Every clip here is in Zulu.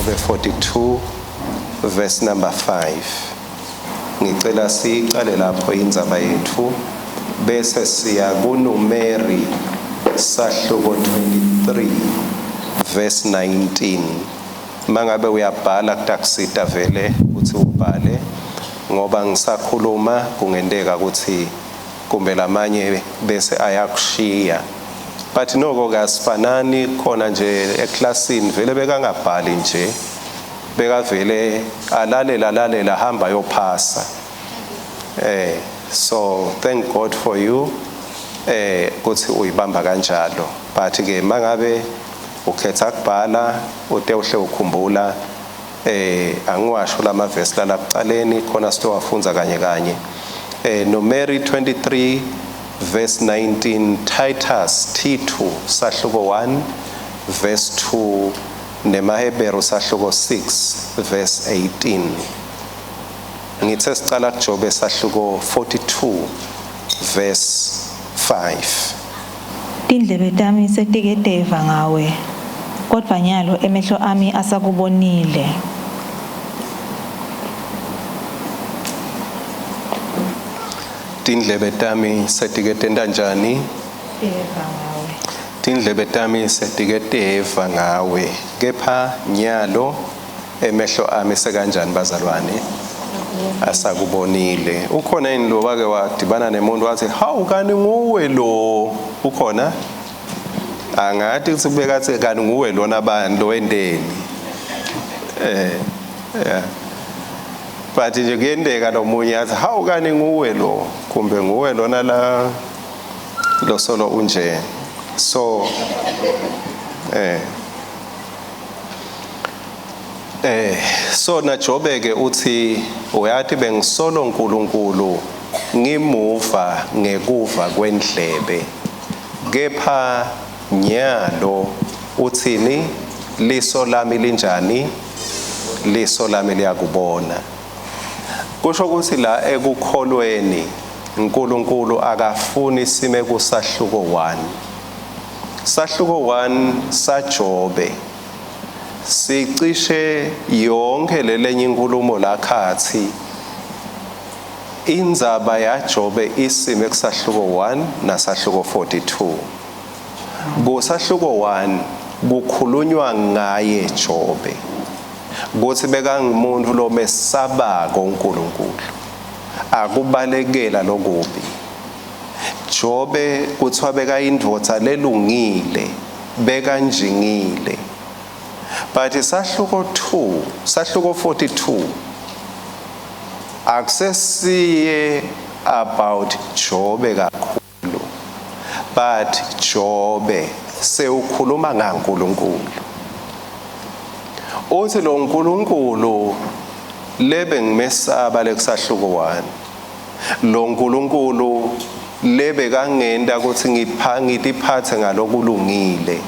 Jobe 42 verse number 5. Ngicela sicale lapho indzaba yethu bese siya kuNumeri sahluko 23 verse 19. Mangabe uyabhala kutakusita vele uthi ubhale ngoba ngisakhuluma kungendeka ukuthi kumbe lamanye bese ayakushiya. But noko kasifanani khona nje eklasini vele bekangabhali nje bekavele alalela hamba yophasa. So thank God for you kuthi uyibamba kanjalo. But ke mangabe ukhetha kubhala ude uhle ukhumbula angiwasho lama verse la kuqaleni khona sitowafunza kanye kanye. Numeri 23 verse 19, Titus T2 sahluko 1 verse 2 neMahebheru sahluko 6 verse 18. Ngithe sicala kuJobe sahluko 42 verse 5. Tindlebe tami setiketeva ngawe kodwa nyalo emehlo ami asakubonile. Tindlebe tami setiketenda njani? Tindlebe tami setiketeva ngawe kepha nyalo emehlo ami sekanjani bazalwane asakubonile. Ukhona yini lo wake wadibana nemuntu wathi hawu kani nguwe lo ukhona? Angathi ukuthi kubekathi kani nguwe lona bani lo wendeni. But nje kuyendeka nomunye athi hawu kani nguwe lo kumbe nguwe lona la lo solo unje. So so na Jobe ke uthi uyathi bengisolo uNkulunkulu ngimuva ngekuva kwendlebe kepha nyalo uthini liso lami linjani liso lami liyakubona. Kusho ukuthi la ekukholweni uNkulunkulu akafuni sime kusahluko 1. Sahluko 1 saJobe sicishe yonke lelenye inkulumo la khathi indzaba yaJobe isime kusahluko 1 nasahluko 42. Kusahluko 1 kukhulunywa ngaye Jobe ukuthi bekangumuntu lo mesaba koNkulunkulu akubalekela lokubi. Jobe kuthiwa bekayindvodza lelungile bekanjingile. But sahluko 2 sahluko 42 akusesiye about Jobe kakhulu but Jobe sewukhuluma ngaNkulunkulu. Uthi lo uNkulunkulu lebe ngimesaba lekusahluko 1 lo uNkulunkulu lebe kangenda ukuthi ngitiphathe ngalokulungile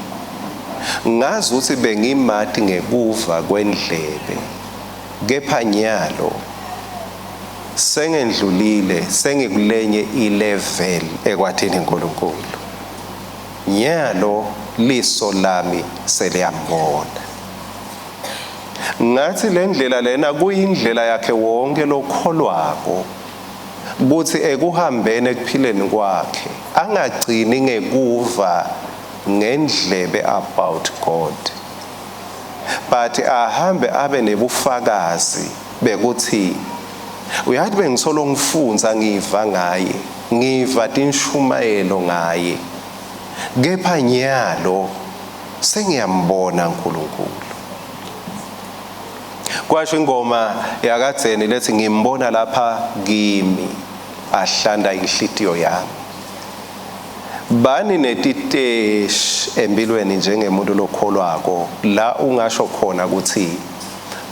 ngazi ukuthi bengimati ngekuva kwendlebe kepha nyalo sengendlulile sengikulenye ilevel ekwatheni uNkulunkulu nyalo liso lami seliyambona. Ngathi lendlela lena kuyindlela yakhe wonke lokholwako kuthi ekuhambene ekuphileni kwakhe angagcini ngekuva ngendlebe about God but ahambe abe nebufakazi bekuthi uyathi bengisolo ngifunza ngiva ngaye ngiva tinshumayelo ngaye kepha nyalo sengiyambona uNkulunkulu. Kwasho ingoma yakadzeni lethi ngimbona lapha kimi ahlanda inhlitiyo yami. Bani netitesh empilweni njengemuntu lokholwako la ungasho khona ukuthi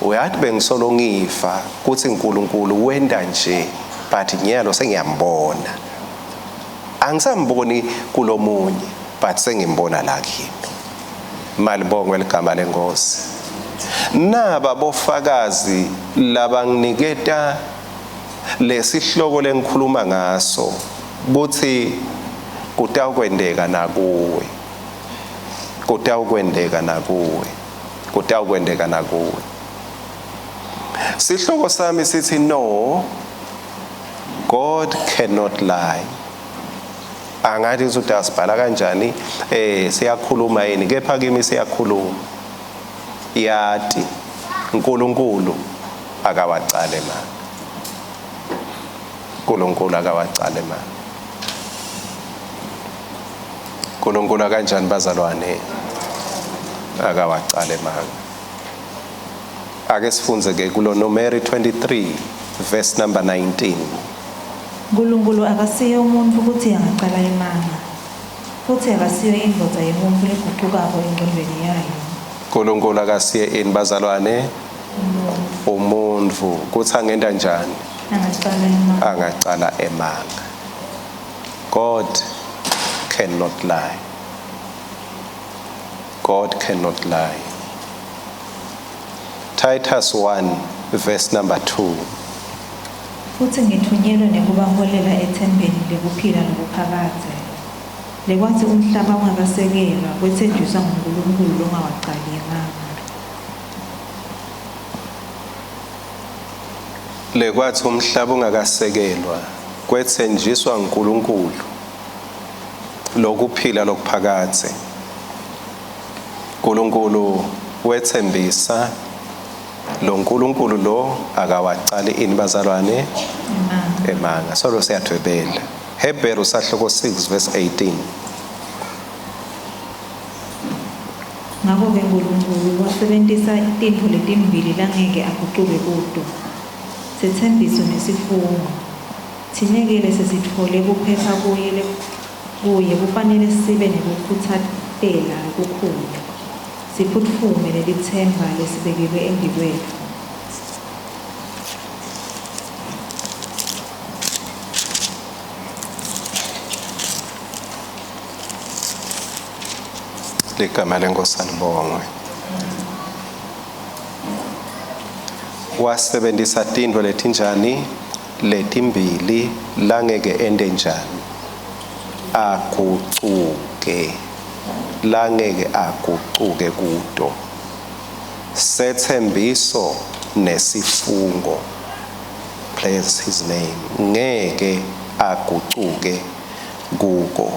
uyathi bengisolo ngifa kuthi uNkulunkulu wenda nje but nyalo sengiyambona. Angisamboni kulomunye but sengimbona la kimi. Malibongwe ligama lenkosi. Naba bofakazi labanginiketa lesihloko lengikhuluma ngaso kuthi kutawukwendeka nakuwe kutawukwendeka nakuwe. Sihloko sami sithi no, God cannot lie. Angathi uthi asibhala kanjani siyakhuluma yini, kepha kimi siyakhuluma. Yati uNkulunkulu akawacale manje. uNkulunkulu akawacale manje. uNkulunkulu kanjani bazalwane? Akawacale manje. Ake sifunze ke kulo Numeri 23 verse number 19. uNkulunkulu akasiyo umuntu ukuthi angacala imanga, futhi akasiyo indvodza yomuntu leguqukako engqondweni yayo. uNkulunkulu akasiye ini bazalwane? Umuntu kuthi angenda njani? Angacala emanga. God cannot lie. God cannot lie. Titus 1 verse number 2. Futhi ngithunyelwe nekubaholela ethembeni lekuphila nokuphakade, lekwathi umhlaba ungakasekelwa kwethenjiswa nguNkulunkulu ongawacali imanga. Lekwathi umhlaba ungakasekelwa kwethenjiswa nguNkulunkulu lokuphila lokuphakade. uNkulunkulu wethembisa, lo uNkulunkulu lo akawacali ini bazalwane? Emanga. Solo siyathwebela. Hebrews sahloko 6 verse 18. Ngakho-ke uNkulunkulu wasebenzisa intintfo letimbili langeke aguquke kuto, sethembiso nesifungo. Thine-ke sesithole kuphepha kuye kufanele sibe nekukhuthalela okukhulu, siphutfume lelithemba lesibekelwe embi kwethu. Ligama leNkosi libongwe. Wasebenzisa tintfo letinjani? Letimbili langeke ende njani? Agucuke. Langeke agucuke kuto. Sethembiso nesifungo. Praise his name. Ngeke agucuke kuko.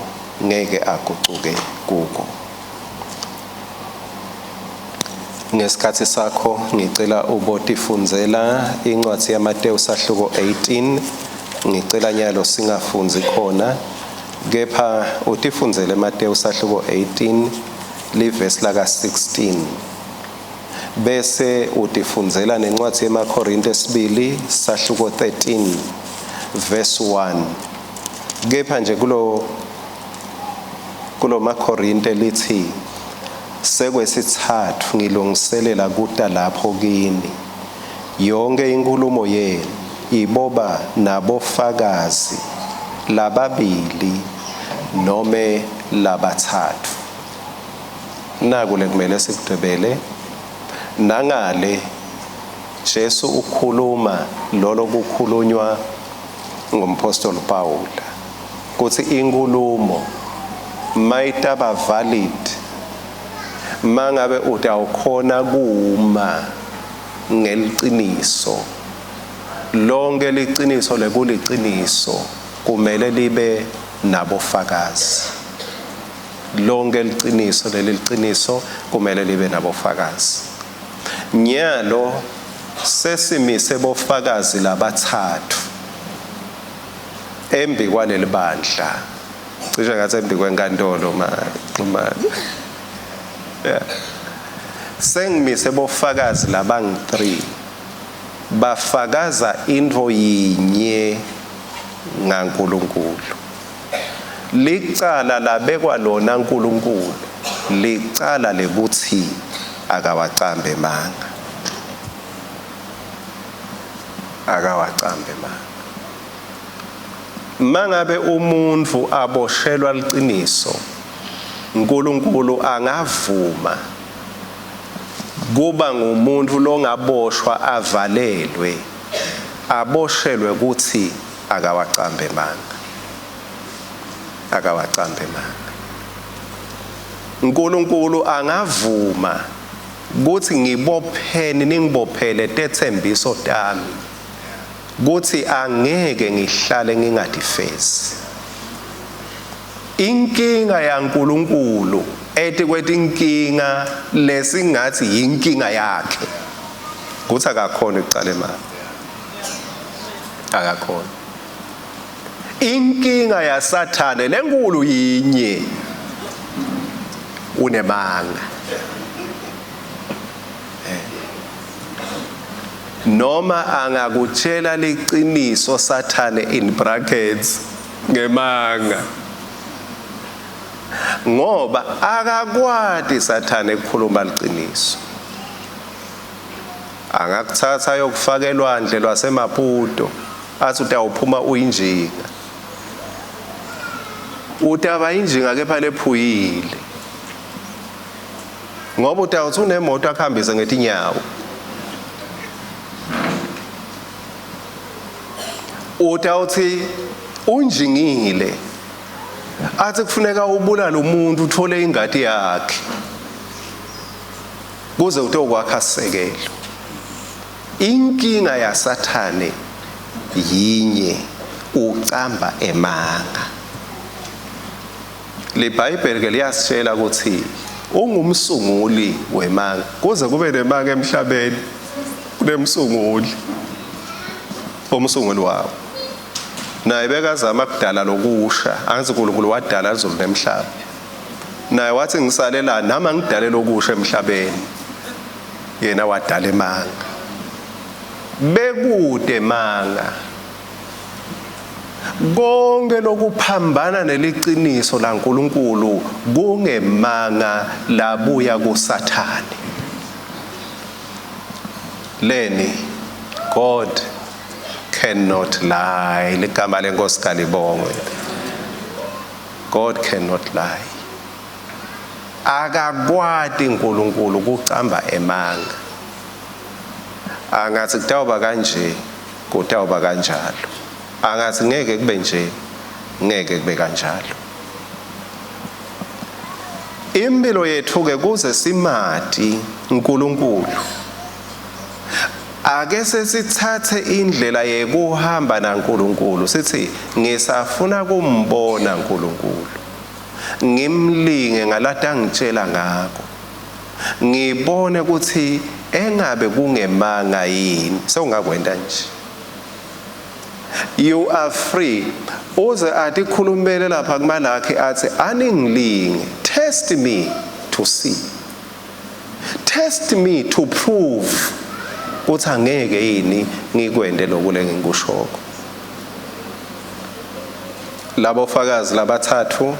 Ngeke agucuke kuko. Ngesikhathi sakho ngicela ubotifunzela incwadi yaMateyu sahluko 18. Ngicela nyalo singafunzi khona, kepha utifunzele eMateyu sahluko 18 liverse laka 16. Bese utifunzela nencwadi yeMakorinte esibili sahluko 13 verse 1. Kepha nje kulo Makorinte lithi sekwesithathu ngilungiselela kuta lapho kini yonke inkulumo yenu iboba nabofakazi lababili nome labathathu. Naku lekumele sikudebele nangale Jesu ukhuluma lolo kukhulunywa ngumphostoli Paul kuthi inkulumo mayitaba valid mangabe utawukhona kuma ngeliciniso, lonke liciniso lekuliciniso kumele libe nabofakazi. Lonke liciniso leliciniso kumele libe nabofakazi. Nyalo sesimise bofakazi labathathu embi kwaleli bandla, cishe ngathi embi kwenkantolo manje. Yeah. Sengimise bofakazi labangi-3 bafakaza into yinye ngaNkulunkulu. Licala labekwa lona uNkulunkulu, licala lekuthi akawacambe manga. Akawacambe manga. Mangabe umuntu aboshelwa liqiniso, uNkulunkulu angavuma kuba ngumuntu longaboshwa avalelwe, aboshelwe ukuthi akawacambe manga. Akawacambe manga. uNkulunkulu angavuma kuthi ngibophene ningibophele tethembiso tami kuthi angeke ngihlale ngingadifesi. Inkinga yaNkulunkulu ethi kwethi inkinga lesingathi inkinga yakhe kuthi akakhona ekucala imali. Akakhona. Inkinga yaSathane lenkulu yinye, unemanga. Noma angakutshela liqiniso Sathane in brackets ngemanga, ngoba akakwadi Sathane ukukhuluma liqiniso. Angakuthatha ayokufaka elwandle lwaseMaputo athi utawuphuma uyinjinga. Utaba injinga kepha lephuyile, ngoba utawuthi unemoto akuhambise ngetinyawo. Utawuthi unjingile athi kufuneka ubulala umuntu uthole ingadi yakhe kuze utokwakha isekelo. Inkinga yaSathane yinye, ucamba emanga. LeBhayibheli ke liyasitshela ukuthi ungumsunguli wemanga. Kuze kube nemanga emhlabeni kunemsunguli, umsunguli wawo. Naye bekazama kudala lokusha, angithi uNkulunkulu wadala izulu nemhlaba. Naye wathi ngisalela nama ngidale lokusha emhlabeni, yena wadala emanga. Bekude emanga konke lokuphambana neliqiniso laNkulunkulu kungemanga labuya kuSathane. Leni God cannot lie. Ligama lenkosi kalibongwe. God cannot lie. Akakwadi uNkulunkulu kucamba emanga. Angathi kutawuba kanje, kutawuba kanjalo. Angathi ngeke kube nje, ngeke kube kanjalo. Impilo yethu ke kuze simati uNkulunkulu, ake sesithathe indlela yekuhamba naNkulunkulu sithi ngisafuna kumbona uNkulunkulu, ngimlinge ngalata ngitshela ngako, ngibone ukuthi engabe kungemanga yini. Sewungakwenda nje, you are free. Uze athi khulumele lapha kumalakhe athi aningilinge, test me to see, test me to prove ukuthi angeke yini ngikwende lokule ngikushoko. Labo fakazi labathathu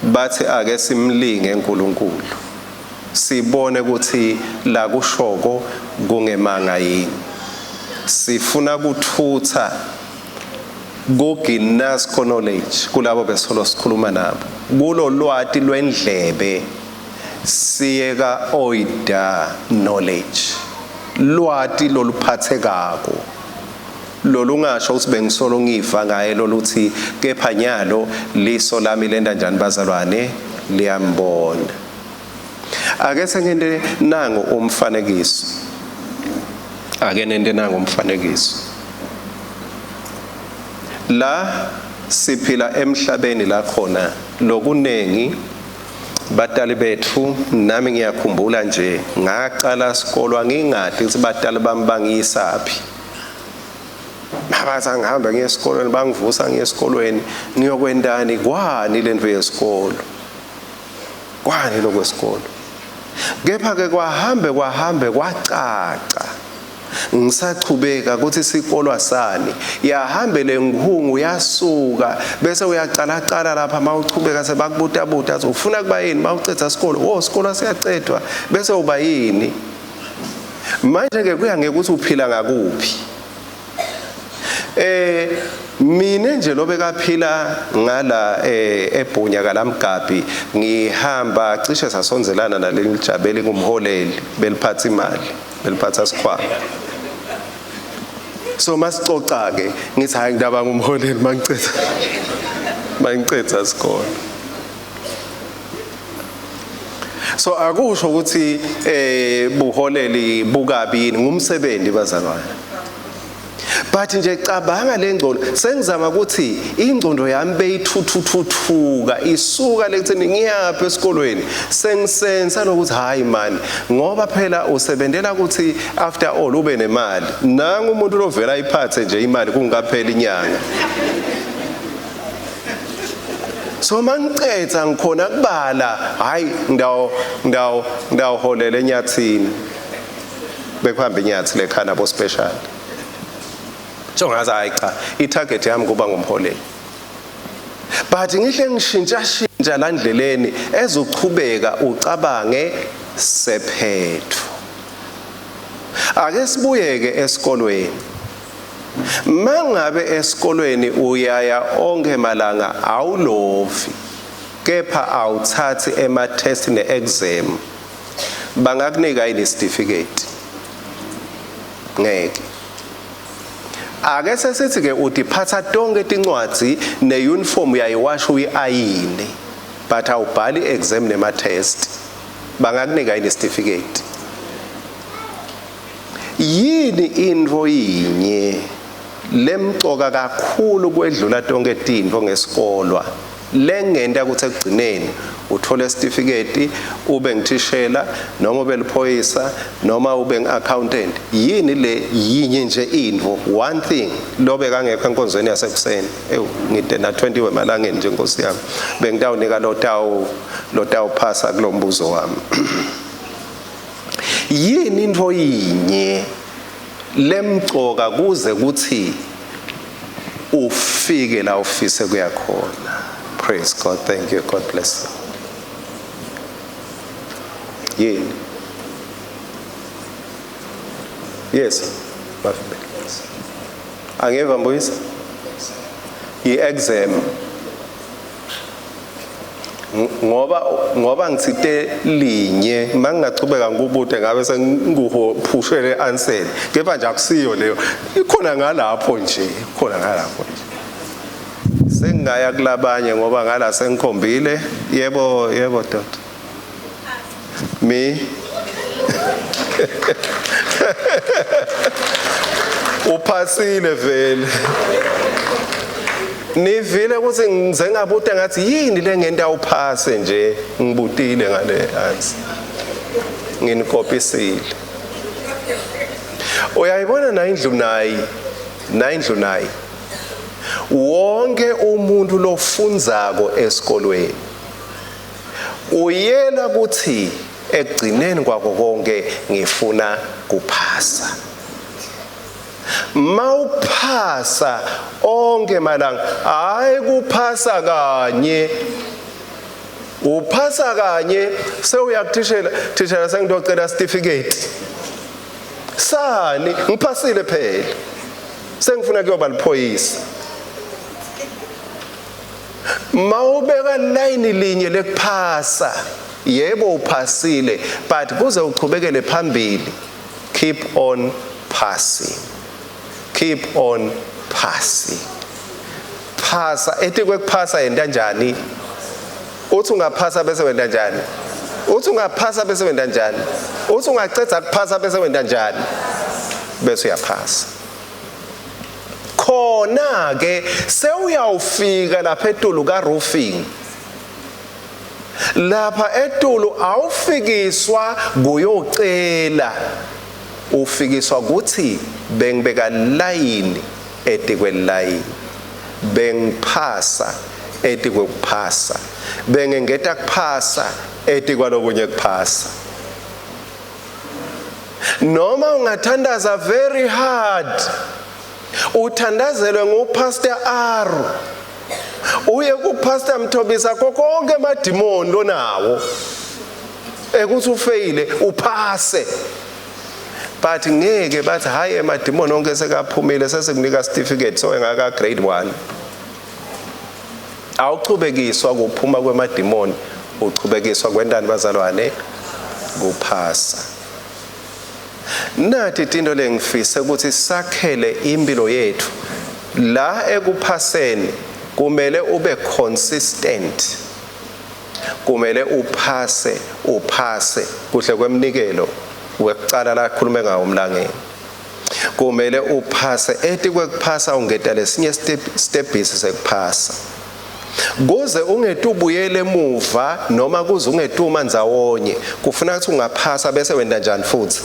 bathi ake simlinge uNkulunkulu sibone ukuthi la kushoko kungemanga yini. Sifuna kuthutha go-Guinness knowledge kulabo besolo sikhuluma nabo, kulo lwati lwendlebe siyeka oida knowledge, lwati loluphathekako lolungasho ukuthi bengisolo ngifa ngaye loluthi kepha nyalo liso lami lenda njani bazalwane liyambona. Ake sengende nango umfanekiso, ake nende nango umfanekiso. La siphila emhlabeni la khona lokunengi batali bethu, nami ngiyakhumbula nje ngaqala isikolo ngingadi ukuthi batali bami bangiyisaphi. Babaza ngihamba ngiye esikolweni, bangivusa ngiye esikolweni, ngiyokwendani kwani lento yesikolo, kwani lokwesikolo. Kepha ke kwahambe kwacaca ngisachubeka ukuthi isikolwa sani yahambele ngihungu yasuka bese uyaqala lapha mawuchubeka sebakubuta athi ufuna kuba yini mawucetha isikolo. Isikolo siyacethwa bese uba yini manje ke kuya ngekuthi uphila ngakuphi. Mina nje lobekaphila ngala eBhunya kalamgabi ngihamba cishe sasonzelana nalelijabeli kumholeli beliphatha imali beliphatha sikhwama. So masicoca ke ngithi hayi ngidaba ngumholeli mangicetha isikole. So akusho ukuthi buholeli bukabi ngumsebenzi bazalwane. But nje cabanga lengcondo sengizama ukuthi ingcondo yami beyithuthuthuka isuka lekutheni ngiyaphi esikolweni sengisensa lokuthi hayi man ngoba phela usebenzela ukuthi after all ube nemali nangu umuntu lovela ayiphathe nje imali kungakaphela inyanga. So mangicetha ngikhona kubala hayi ndawoholela enyathini bekhamba inyathi lekhana bo special. So ngathi hayi cha itarget yami kuba ngumholeli. But ngihle ngishintsha la ndleleni ezochubeka ucabange sephetho. Ake sibuyeke esikolweni. Mangabe esikolweni uyaya onke malanga awulovi kepha awuthathi ema test ne exam bangakunika ini certificate ngeke. Ake sesithi ke utiphatha tonke tincwadzi ne uniform uyayiwasha uyiayine but awubhali exam nema test bangakunika ini certificate. Yini into yinye lemcoka kakhulu kwedlula tonke tintfo ngesikolwa lengenta ukuthi ekugcineni uthole certificate ube ngithishela noma ube liphoyisa noma ube ngiaccountant yini le yinye nje intfo one thing lobe kangekho enkonzweni yasekuseni ngide na 20 wemalangeni nje Nkosi yami bengitawunika lotawu phasa kulombuzo wami. Yini into yinye lemcoka kuze kuthi ufike la ufise kuyakhona. Praise God. Thank you. God bless you. Yini? Yes. Angeva mbuyisa? I-exam. Ngoba ngitsite linye mangingachubeka ngikubude ngabe sengikuphushele answer kepha nje akusiyo leyo ikhona ngalapho nje sengingaya kulabanye ngoba ngala sengikhombile yebo Dr. Me uphasile vele nivile ukuthi ngize ngabude ngathi yini le ngento awuphase nje ngibutile ngale answer nginikopisile. Uyayibona nayindlu nayi wonke umuntu lofundzako esikolweni uyela ukuthi ekugcineni kwako konke ngifuna kuphasa. Mawuphasa onke malanga hayi kuphasa kanye uphasa kanye sewuyakuthishela sengidocela certificate sani ngiphasile phela sengifuna kuyoba liphoyisa. Mawubeka line linye lekuphasa yebo uphasile but kuze uchubekele phambili keep on passing. Keep on passing. Phasa kwekuphasa yenta njani? Uthi ungaphasa bese wenta njani? Uthi ungaphasa bese wenta njani? Uthi ungaceda kuphasa bese wenta njani? Bese uyaphasa. Khona ke sewuyawufika lapha etulu ka roofing. Lapha etulu awufikiswa kuyocela. Ufikiswa ukuthi bengibeka line etikwe line bengiphasa etikwe kuphasa bengengeta kuphasa etikwa lokunye kuphasa. Noma ungathandaza very hard uthandazelwe ngupastor Aru uye kupastor Mthobisa konke emadimoni lonawo ekuthi ufeyile uphase. But ngeke bathi hayi emadimoni onke sekaphumile sesikunika certificate so engaka grade 1. Awuchubekiswa kuphuma kwemadimoni uchubekiswa kwendani bazalwane kuphasa. Nathi into lengifise ukuthi sakhele impilo yethu la ekuphaseni kumele ube consistent. kumele uphase kuhle kwemnikelo wekucala la khulume ngawo umlangeni. Kumele uphase ethi kwekuphasa ungeta lesinye stepisi sekuphasa. Kuze ungetubuyele emuva noma kuze ungetuma ndzawonye kufuna ukuthi ungaphasa bese wenda njani futhi.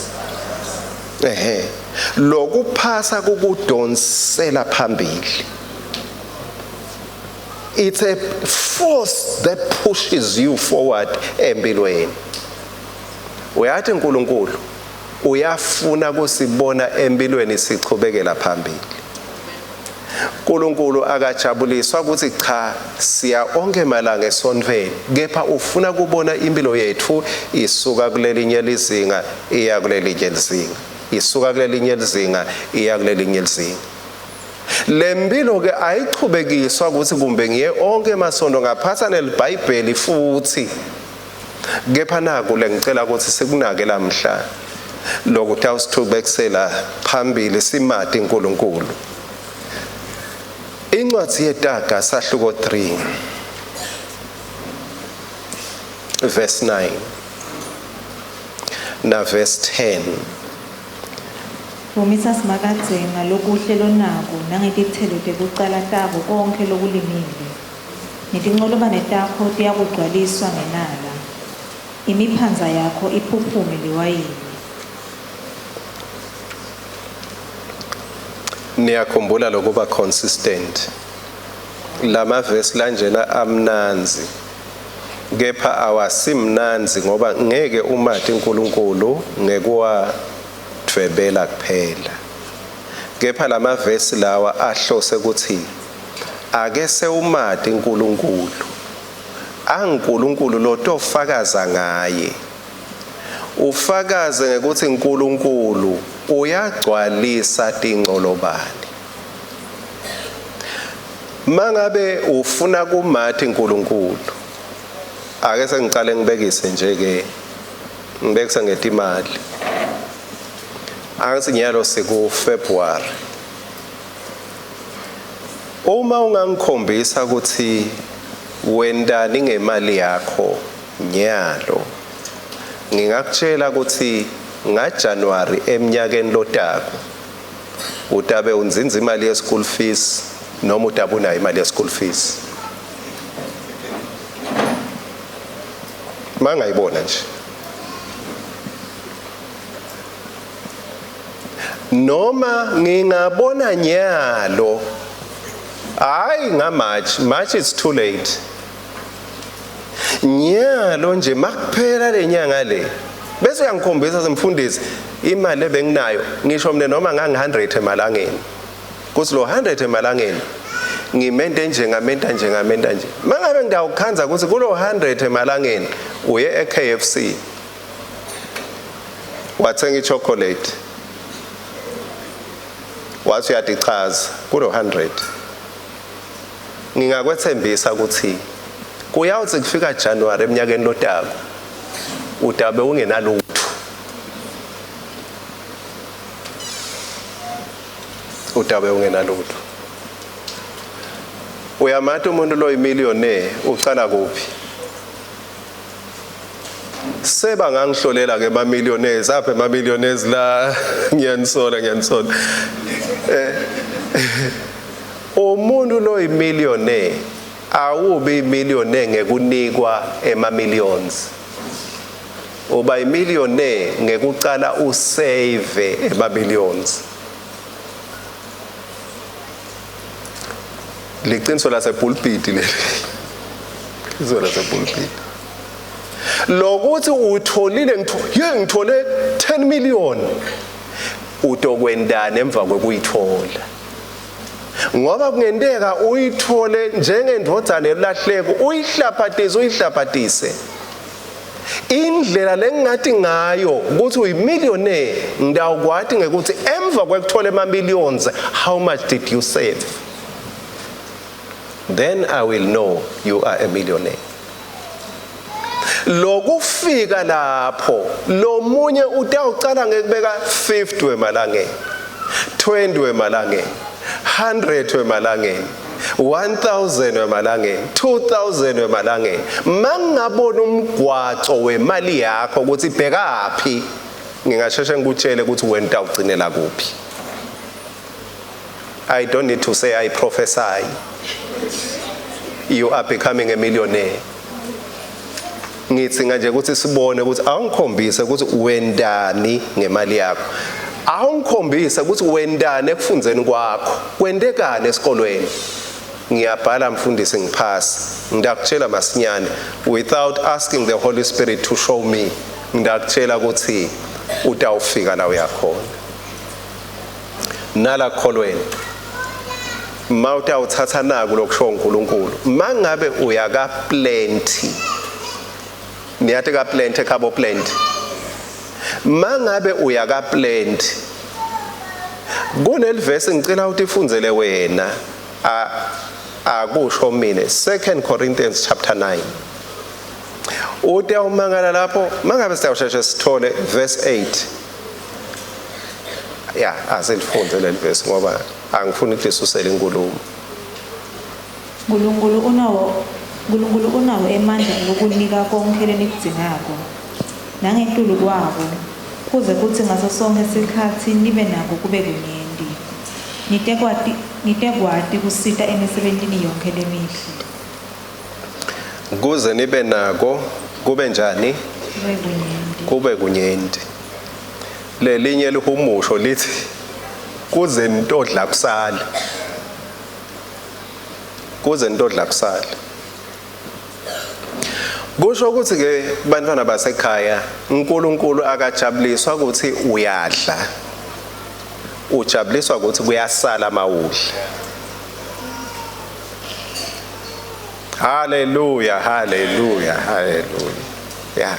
Lokuphasa kukudonsela phambili. It's a force that pushes you forward empilweni. Uyathi uNkulunkulu uyafuna kusibona empilweni sichubekela phambili. uNkulunkulu akajabuliswa ukuthi cha siya onke malanga esontweni, kepha ufuna kubona impilo yethu isuka kulelinye izinga iya kulelinye izinga, isuka kulelinye izinga iya kulelinye izinga. Lempilo ke ayichubekiswa ukuthi kumbe ngiye onke emasonto ngaphatha nelibhayibheli futhi, kepha naku lengicela ukuthi sikunake lamhla lokuthi awusithubekisela phambili simade uNkulunkulu. Incwadi yeTaga sahluko 3 verse 9 na verse 10. Vumisa simakadze ngalokuhle lonako nangekithelo tekucala tabo konke lokulimile. Netincolobane takho tiyakugcwaliswa ngenala. Imiphanza yakho iphuphume liwayini. Niyakhumbula lokuba consistent. Lama verse lanjena amnanzi. Kepha awasimnanzi ngoba ngeke umade uNkulunkulu ngekuwa thwebela kuphela. Kepha lama verse lawa ahlose ukuthi ake sewumade uNkulunkulu. AnguNkulunkulu lotofakaza ngaye. Ufakaze ngekuthi uNkulunkulu uyagcwalisa tincolobane. Mangabe ufuna kumatha uNkulunkulu, ake sengicale ngibekise nje ke ngibekise ngetimali. Angisinyalo siku February. Uma ungangikhombisa ukuthi wendani ngemali yakho nyalo, ngingakutshela ukuthi ngaJanuary eminyakeni lotako utabe unzinza imali ye school fees noma utabe unayo imali ye school fees. Mangayibona nje noma ngingabona nyalo, hayi March it's too late. Nyalo nje makuphela lenyanga le bese uyangikhombisa semfundisi imali ebenginayo, ngisho mina noma ngangi100 emalangeni, kuthi lo 100 emalangeni ngimende nje ngamenta nje mangabe ngidawukhanza ukuthi kulo 100 emalangeni uye eKFC wathenga ichocolate wathi uyadichaza kulo 100, ngingakwethembisa ukuthi kuyawuthi kufika January eminyakeni lotako utabe ungenalutho. Utabe ungenalutho. Uyamata umuntu lo imillionaire uqala kuphi? Seba ngangihlolela ke ba millionaires apha ema millionaires la ngiyanisola. Umuntu lo imillionaire awubi imillionaire ngekunikwa ema millions. Uba imillionaire ngekucala usave ema billions. Liqiniso lasepulpit leli. Izola sepulpit. Lokuthi utholile ngithole 10 million utokwendana emva kokuyithola. Ngoba kungenteka uyithole njengendodzana elahleko uyihlaphatise. Indlela lengathi ngayo ukuthi uyimillionaire ngidawukwathi ngekuthi emva kwekuthola ema millions how much did you save? Then I will know you are a millionaire. Lokufika lapho lo munye utawucala ngekubeka 50 wemalangeni, 20 wemalangeni, 100 wemalangeni. 1,000 wemalangeni, 2,000 wemalangeni. Mangabona umgwaco wemali yakho ukuthi ibhekaphi, ngingasheshe ngikutshele ukuthi wena ugcinela kuphi. I don't need to say I prophesy. You are becoming a millionaire. Ngithi nje ukuthi sibone ukuthi awungikhombise ukuthi wendani ngemali yakho. Awungikhombise ukuthi wendani ekufundzeni kwakho. Kwendekani esikolweni? Ngiyabhala mfundisi ngiphasi. Ngidakutshela masinyane without asking the Holy Spirit to show me. Ngidakutshela ukuthi utawufika la uyakhona. Nala kholweni. Mawuta uthatha naku lokusho uNkulunkulu. Mangabe uyaka plenty. Niyathi ka plenty khabo plenty. Mangabe uyaka plenty. Kunelivesi ngicela ukuthi ifundzele wena akusho mina 2 Corinthians chapter 9. Uthi awumangala lapho mangabe siyawusheshe sithole verse 8. Yeah, asilifunde leli verse ngoba angifuni ukuthi lisusele inkulumo. uNkulunkulu unawo emandla lokunika konke lenikudingako nangenkulu kwabo kuze kuthi ngaso sonke isikhathi nibe nako kube kunyenti nitekwati kusita emisebentini yonke lemihle kuze nibe nako kube njani kube kunyenti. Lelinye lihumusho lithi kuze ntodla kusala. Kuze ntodla kusala. Kusho ukuthi ke bantwana basekhaya uNkulunkulu akajabuliswa ukuthi uyadla. Ujabuliswa ukuthi kuyasala mawudla. Hallelujah, hallelujah, hallelujah. Yeah.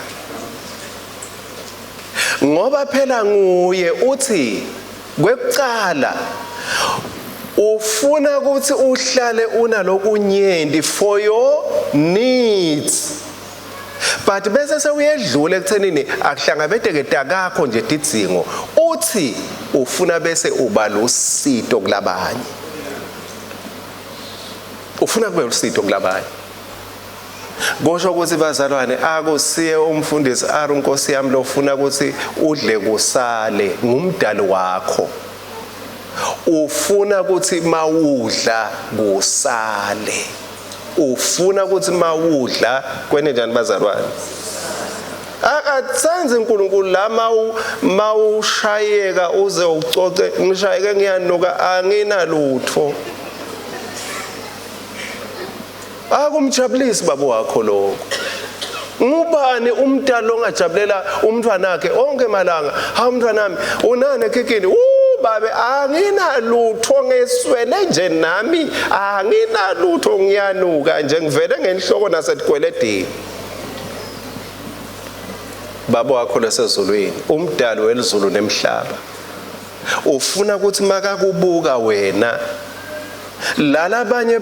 Ngoba phela nguye uthi kwekuqala ufuna ukuthi uhlale unalokunyenti for your needs. But bese sewuyedlula ekuthenini akuhlangabedeke takakho nje tidzingo. Uthi ufuna bese uba lusito kulabanye. Ufuna kube lusito kulabanye. Kusho ukuthi bazalwane akusiye umfundisi ari Nkosi yami lofuna ukuthi udle kusale ngumdali wakho. Ufuna ukuthi mawudla kusale. Ufuna ukuthi mawudla kwene njani bazalwane? Akatsanze uNkulunkulu la mawushayeka uze ucoce ngishayeke ngiyanuka anginalutho. Akumjabulisi babo wakho lokho. Ngubani umntalo ongajabulela umntwana wakhe onke malanga? Ha umntwana nami unane ekhikini. Babe anginalutho ngeswele nje nami anginalutho ngiyanuka nje ngivele ngenhloko nasetigweledeni. Babo wakho lesezulwini umdali welizulu nemhlaba ufuna ukuthi makakubuka wena lalabanye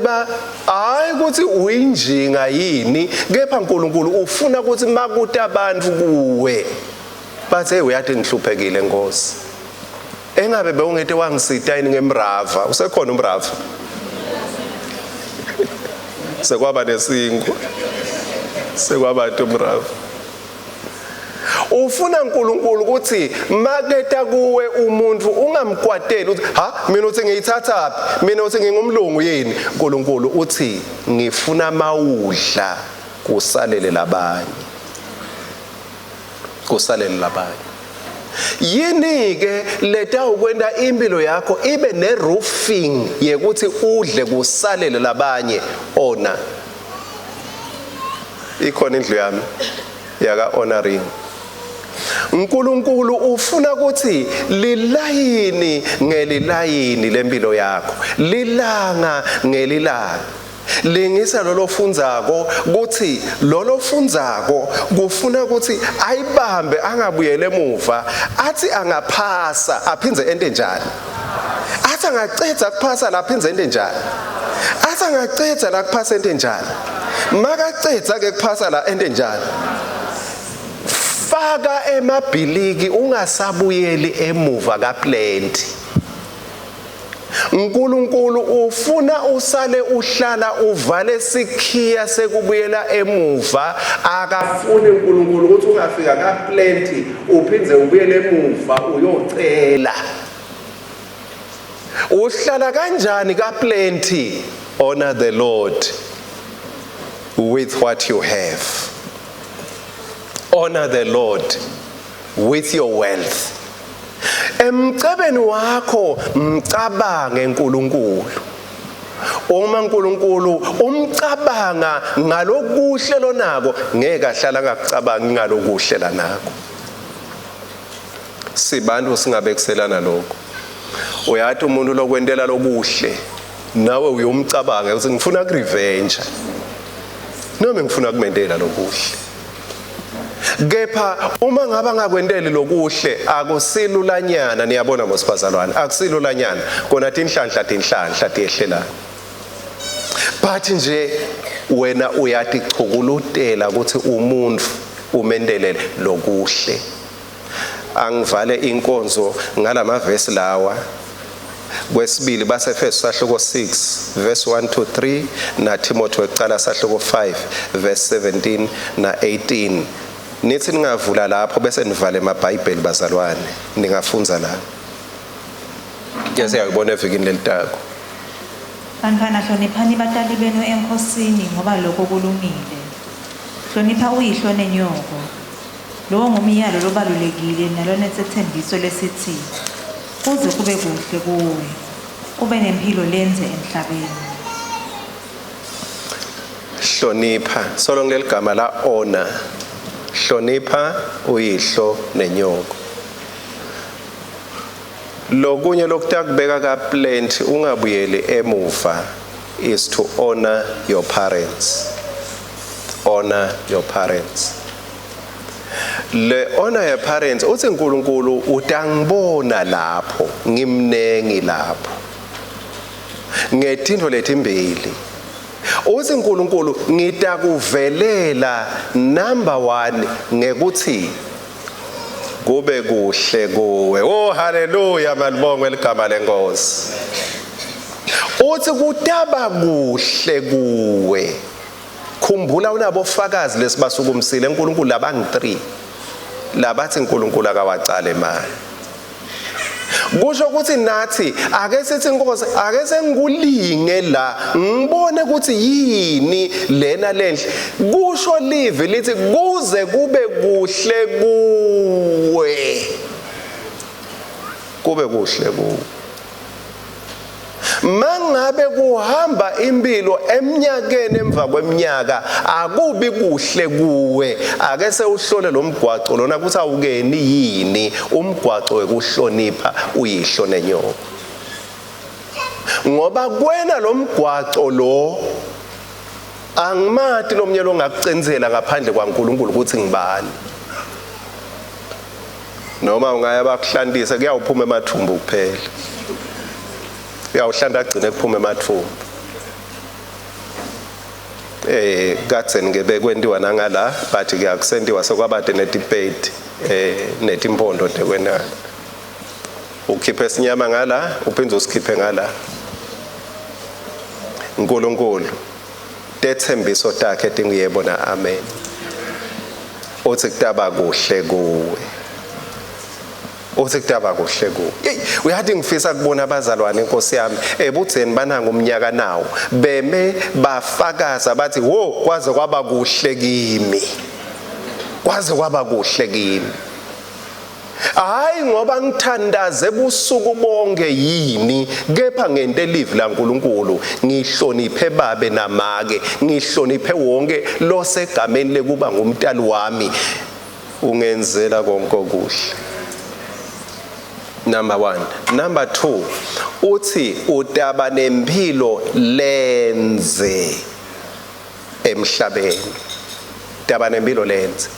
hayi ukuthi uyinjinga yini kepha uNkulunkulu ufuna ukuthi makuthi abantu kuwe bathe uyathi ngihluphekile Nkosi. Engabe bewungete wangisita yini ngemrava? Usekhona umrava? Sekwaba nesingo. Sekwaba umrava. Ufuna uNkulunkulu ukuthi maketa kuwe umuntu ungamkwateli uthi mina uthi ngiyithathaphi? Mina uthi ngingumlungu yini? uNkulunkulu uthi ngifuna mawudla kusalele labanye. Kusalele labanye. Yini ke leta ukwenda impilo yakho ibe neroofing yekuthi udle kusalele labanye ona. Ikhona indlu yami yaka honoring. uNkulunkulu ufuna ukuthi lilayini ngelilayini lempilo yakho. Lilanga ngelilanga. Lengisa lolo fundzako ukuthi lolo fundzako kufuna ukuthi ayibambe angabuyele emuva athi angaphasa aphinze ente njani. Athi angacedza kuphasa laphinze ente njani. Athi angacedza la kuphasa ente njani. Makacedza ke kuphasa la ente njani. Faka emabhiliki ungasabuyeli emuva kaPlenty. uNkulunkulu ufuna usale uhlala uvale sikhiya sekubuyela emuva. Akafuni uNkulunkulu ukuthi ungafika kaPlenty uphindze ubuyele emuva uyocela. Uhlala kanjani kaPlenty? Honor the Lord with what you have. Honor the Lord with your wealth. Emcabeni wakho mcabange uNkulunkulu. Uma uNkulunkulu umcabanga ngalokuhle lonako ngeke ahlala ngakucabangi ngalokuhle lanako. Sibantu singabekiselana lokho. Uyathi umuntu lokwendela lokuhle nawe uyomcabanga ukuthi ngifuna kurevenge noma ngifuna kumendela lokuhle. Kepha uma ngaba ngakwendeli lokuhle akusilulanyana, niyabona mosibazalwane, akusilulanyana kona tinhlanhla tiyehlela. But nje wena uyathi chukulutela ukuthi umuntu umendelele lokuhle. Angivale inkonzo ngalamavesi lawa. Kwesibili baseFesu sahluko 6 verse 1 to 3 na Timothy wecala sahluko 5 verse 17 na 18. Nithi ningavula lapho bese nivale amaBhayibheli bazalwane ningafunza la. Ke siyabona evikini lelitako. Bantwana hloniphani batali benu enkosini ngoba lokho kulungile. Hlonipha uyihlo nenyoko. Lowo ngumyalo lobalulekile nalona sethembiso lesithi kuze kube kuhle kuwe. Ube nempilo lenze emhlabeni. Hlonipha solo ngeligama la honor. Hlonipha uyihlo nenyoko. Lokunye lokutakubeka kaPlenty ungabuyeli emuva is to honor your parents. Honor your parents. Le honor your parents uthi uNkulunkulu utangibona lapho ngimnengi lapho ngethinto letimbili. Uthi uNkulunkulu ngitakuvelela number 1 ngekuthi kube kuhle kuwe. Oh haleluya, malibongwe ligama lenkosi. Uthi kutaba kuhle kuwe. Khumbula unabofakazi lesibasukumsile uNkulunkulu labangi 3 labathi uNkulunkulu akawacala imali. Kusho ukuthi nathi ake sithi inkosi ake sengikulinge la ngibone ukuthi yini lena lenhle. Kusho live lithi kuze kube kuhle kuwe. Kube kuhle kuwe. Mangabe kuhamba impilo eminyakeni emva kweminyaka akubi kuhle kuwe, ake sewuhlole lo mgwaco lona kuthi awukeni yini umgwaco wekuhlonipha uyihlo nenyoko. Ngoba kwena lo mgwaco lo angimati lo mnyelo ongakucenzela ngaphandle kwaNkulunkulu ukuthi ngibani. Noma ungaya bakuhlantisa kuyawuphuma emathumbu kuphela. Uyawuhlanda agcine kuphuma emathumbu. Katheni ngebe kwendiwa nangala but kuyakusendiwa sokwabade nedebate netimpondo ndekwena. Ukhiphe isinyama ngala uphinde usikhiphe ngala. uNkulunkulu tethembiso takhe tingiyebona amen. Uthi kutaba kuhle kuwe. Uthi kutaba kuhle kuwe. Uyathi ngifisa kubona abazalwane inkosi yami ebutheni bananga umnyaka nawo beme bafakaza bathi wo kwaze kwaba kuhle kimi. Kwaze kwaba kuhle kimi. Hayi ngoba ngithandaze ebusuku bonke yini kepha ngento elive la uNkulunkulu ngihloniphe babe namake ngihloniphe wonke lo segameni lekuba ngumntali wami ungenzela konke okuhle. Number 1. Number 2, uthi utaba nempilo lenze emhlabeni. Utaba nempilo lenze.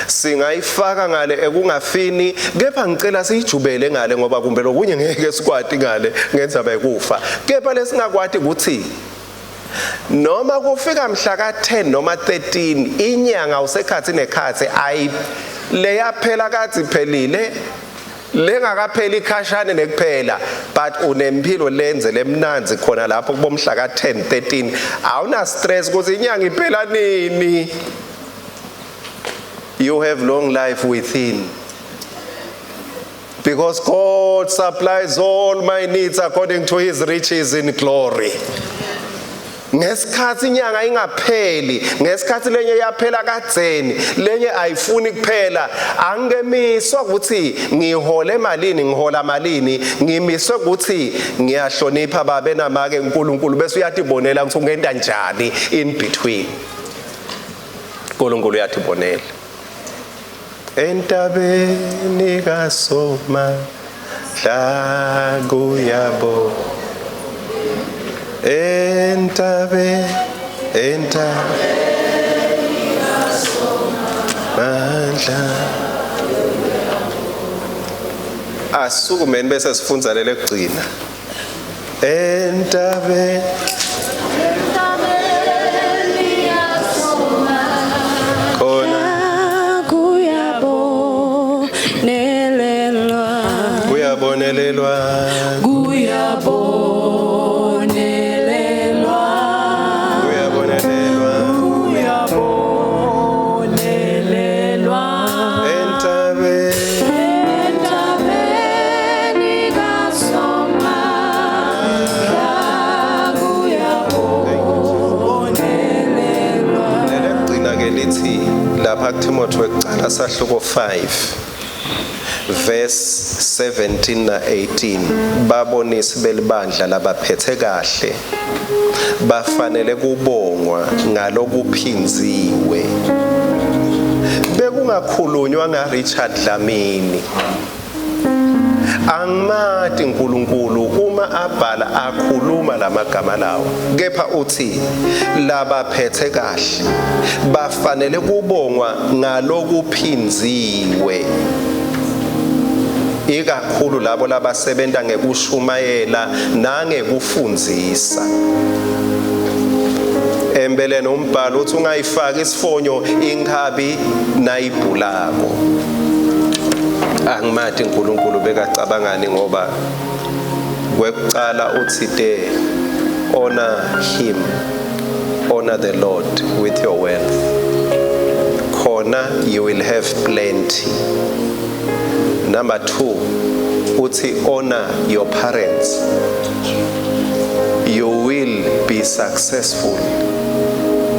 Singayifaka ngale ekungafini kepha ngicela siyijubele ngale ngoba kumbe lokunye ngeke sikwati ngale ngenza bekufa. Kepha lesingakwati ukuthi noma kufika mhla ka10 noma 13 inyanga usekhathi nekhathi ayi leyaphela kathi phelile lengakapheli ikhashane nekuphela but unempilo lenze lemnanzi khona lapho kubomhla ka 10 13 awuna stress ukuthi inyanga iphela nini. You have long life within, because God supplies all my needs according to his riches in glory. Ngesikhathi inyanga ingapheli, ngesikhathi lenye yaphela kadzeni, lenye ayifuni kuphela, angemiswa ukuthi ngihole emalini, ngihola malini, ngimiswe ukuthi ngiyahlonipha babe namake uNkulunkulu bese uyatibonela ukuthi ungenda njani in between. uNkulunkulu uyatibonela. Entabeni kaSoma hla kuyabo, entabe mandla. Asukumeni bese sifundza lele kugcina. Entabe Timothy wekucala sahluko 5 verse 17 na 18 babonisi belibandla labaphethe kahle bafanele kubongwa ngalokuphinziwe bekungakhulunywa ngaRichard Dlamini. Angimati uNkulunkulu uma abhala akhuluma lamagama lawo, kepha uthi labaphethe kahle bafanele kubongwa ngalokuphinziwe, ikakhulu labo labasebenta ngekushumayela nangekufundzisa. Embeleni umbhalo uthi ungayifaki isifonyo inkhabi nayibhulako. Angimati uNkulunkulu bekacabangani ngoba kwekucala uthi de honor him, honor the Lord with your wealth, khona you will have plenty. Number 2 uthi honor your parents, you will be successful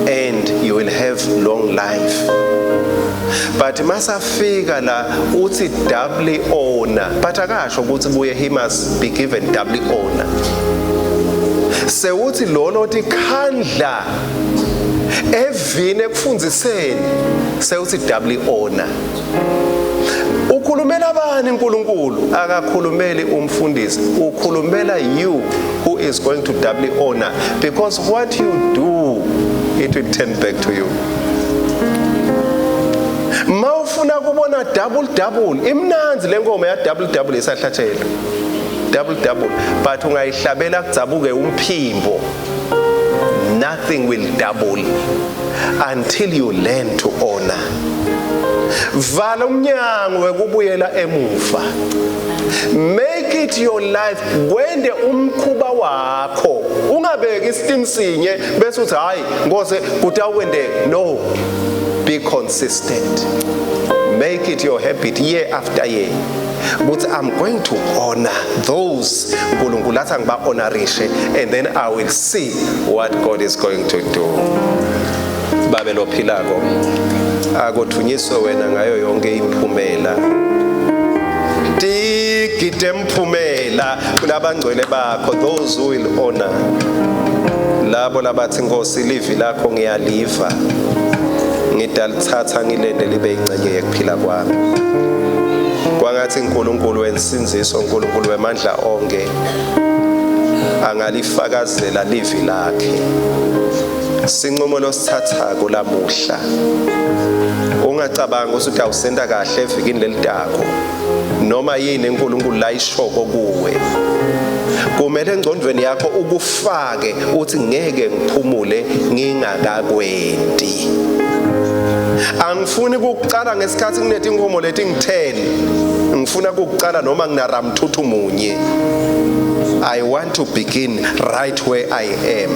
and you will have long life. But masafika la uthi doubly honor, but akasho ukuthi buye he must be given doubly honor. Sewuthi lona othi khandla evine ekufundziseni sewuthi doubly honor. Ukhulumela abani uNkulunkulu? Akakhulumeli umfundisi, ukhulumela you who is going to doubly honor, because what you do it will turn back to you. Mawufuna kubona double imnanzi lengoma ya double isahlathela double, but ungayihlabela kudzabuke umphimbo, nothing will double until you learn to honor. Vala umnyango wekubuyela emuva. Make it your life wende umkhuba wakho, ungabeki istim sinye bese uthi hayi ngose kutawende. No, be consistent. Make it your habit year after year. But I'm going to honor those uNkulunkulu athi ngiba honorishe, and then I will see what God is going to do. Babe lophilako akuthunyiswe wena ngayo yonke imphumela. Tikite mphumela kulabangcwele bakho, those who will honor. Labo labathi Nkosi livi lakho ngiyaliva, ngidalithatha ngilende libe ingcenye yekuphila kwami. Kwangathi uNkulunkulu wensinziso, uNkulunkulu wemandla onke angalifakazela livi lakhe. Sinqumo losithathako lamuhla, ungacabanga ukuthi awusenda kahle evikini lelidako noma yini uNkulunkulu la ishoko kuwe. Kumele engcondweni yakho ukufake uthi ngeke ngiphumule ngingakakwendi. Angifuni ukucala ngesikhathi kuneti inkomo leti ngi10, ufuna ukucala noma nginaramthuthu munye. I want to begin right where I am.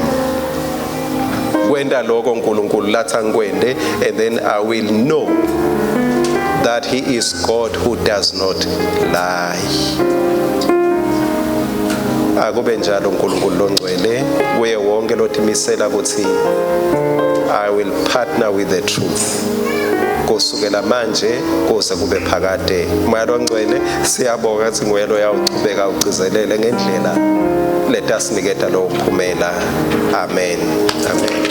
Kwenda lokho uNkulunkulu latha ngikwende, and then I will know that he is God who does not lie. Akube njalo uNkulunkulu longcwele kuye wonke lothimisela ukuthi I will partner with the truth. Kusukela manje kuze kube phakade. Moya longcwele siyabonga ukuthi nguye lo uyaqhubeka ugcizelele ngendlela letasiketa lo kuphumela. Amen. Amen.